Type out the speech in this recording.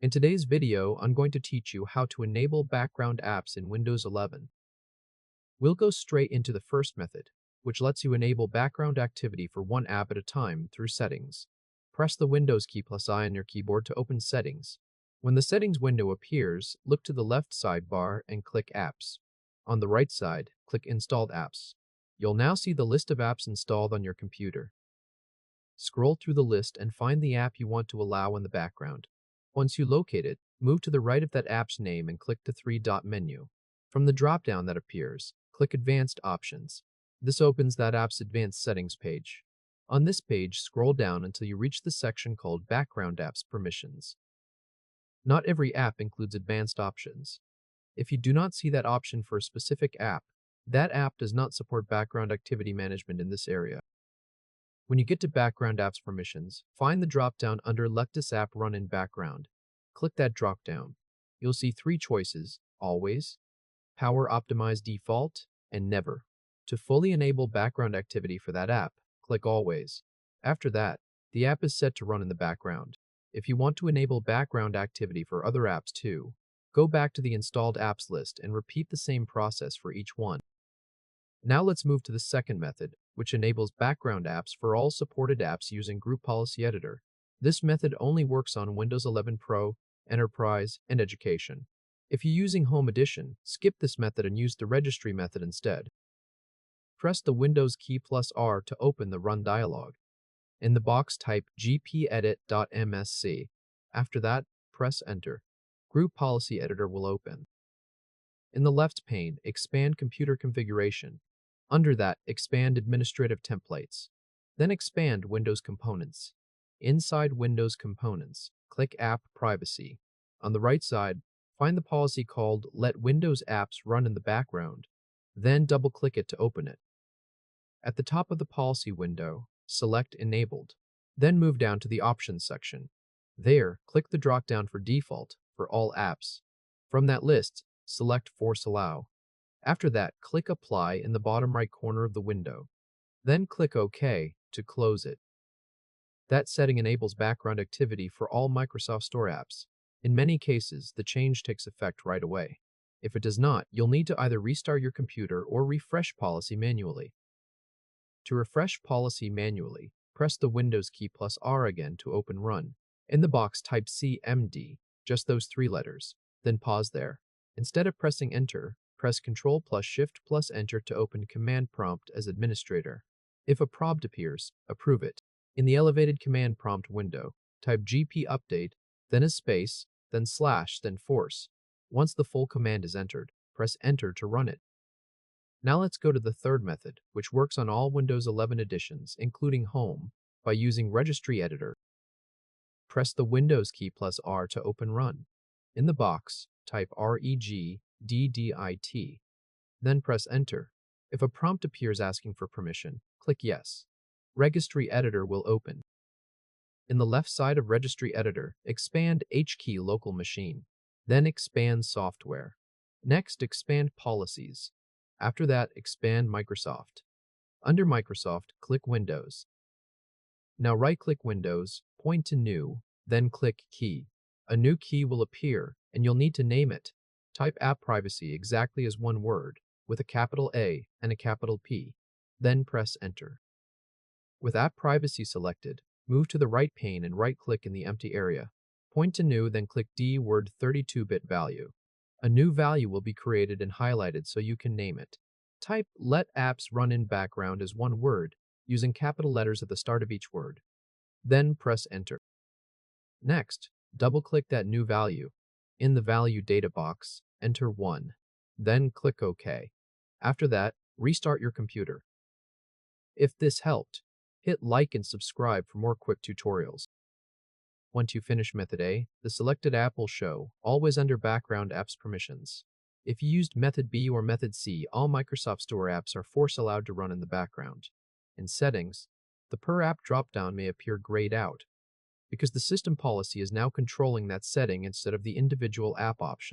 In today's video, I'm going to teach you how to enable background apps in Windows 11. We'll go straight into the first method, which lets you enable background activity for one app at a time through Settings. Press the Windows key plus I on your keyboard to open Settings. When the Settings window appears, look to the left sidebar and click Apps. On the right side, click Installed Apps. You'll now see the list of apps installed on your computer. Scroll through the list and find the app you want to allow in the background. Once you locate it, move to the right of that app's name and click the three-dot menu. From the drop-down that appears, click Advanced Options. This opens that app's Advanced Settings page. On this page, scroll down until you reach the section called Background Apps Permissions. Not every app includes advanced options. If you do not see that option for a specific app, that app does not support background activity management in this area. When you get to Background Apps Permissions, find the drop-down under Let this app run in background. Click that drop-down. You'll see three choices: Always, Power Optimize Default, and Never. To fully enable background activity for that app, click Always. After that, the app is set to run in the background. If you want to enable background activity for other apps too, go back to the Installed Apps list and repeat the same process for each one. Now let's move to the second method, which enables background apps for all supported apps using Group Policy Editor. This method only works on Windows 11 Pro, Enterprise, and Education. If you're using Home Edition, skip this method and use the Registry method instead. Press the Windows key plus R to open the Run dialog. In the box, type gpedit.msc. After that, press Enter. Group Policy Editor will open. In the left pane, expand Computer Configuration. Under that, expand Administrative Templates. Then expand Windows Components. Inside Windows Components, click App Privacy. On the right side, find the policy called Let Windows Apps Run in the Background. Then double-click it to open it. At the top of the policy window, select Enabled. Then move down to the Options section. There, click the drop-down for Default for all apps. From that list, select Force Allow. After that, click Apply in the bottom right corner of the window. Then click OK to close it. That setting enables background activity for all Microsoft Store apps. In many cases, the change takes effect right away. If it does not, you'll need to either restart your computer or refresh policy manually. To refresh policy manually, press the Windows key plus R again to open Run. In the box, type CMD, just those three letters, then pause there. Instead of pressing Enter, press Ctrl plus Shift plus Enter to open Command Prompt as administrator. If a prompt appears, approve it. In the elevated Command Prompt window, type GP Update, then a space, then slash, then force. Once the full command is entered, press Enter to run it. Now let's go to the third method, which works on all Windows 11 editions, including Home, by using Registry Editor. Press the Windows key plus R to open Run. In the box, type REGDDIT, then press Enter. If a prompt appears asking for permission, click Yes. Registry Editor will open. In the left side of Registry Editor, expand HKey Local Machine, then expand Software. Next, expand Policies. After that, expand Microsoft. Under Microsoft, click Windows. Now right-click Windows, point to New, then click Key. A new key will appear, and you'll need to name it. Type App Privacy exactly as one word, with a capital A and a capital P. Then press Enter. With App Privacy selected, move to the right pane and right-click in the empty area. Point to New, then click D word 32-bit value. A new value will be created and highlighted so you can name it. Type Let Apps Run in Background as one word, using capital letters at the start of each word. Then press Enter. Next, double-click that new value. In the Value Data box, enter 1. Then click OK. After that, restart your computer. If this helped, hit like and subscribe for more quick tutorials. Once you finish Method A, the selected app will show, always under Background Apps Permissions. If you used Method B or Method C, all Microsoft Store apps are force allowed to run in the background. In Settings, the Per App drop-down may appear grayed out, because the system policy is now controlling that setting instead of the individual app option.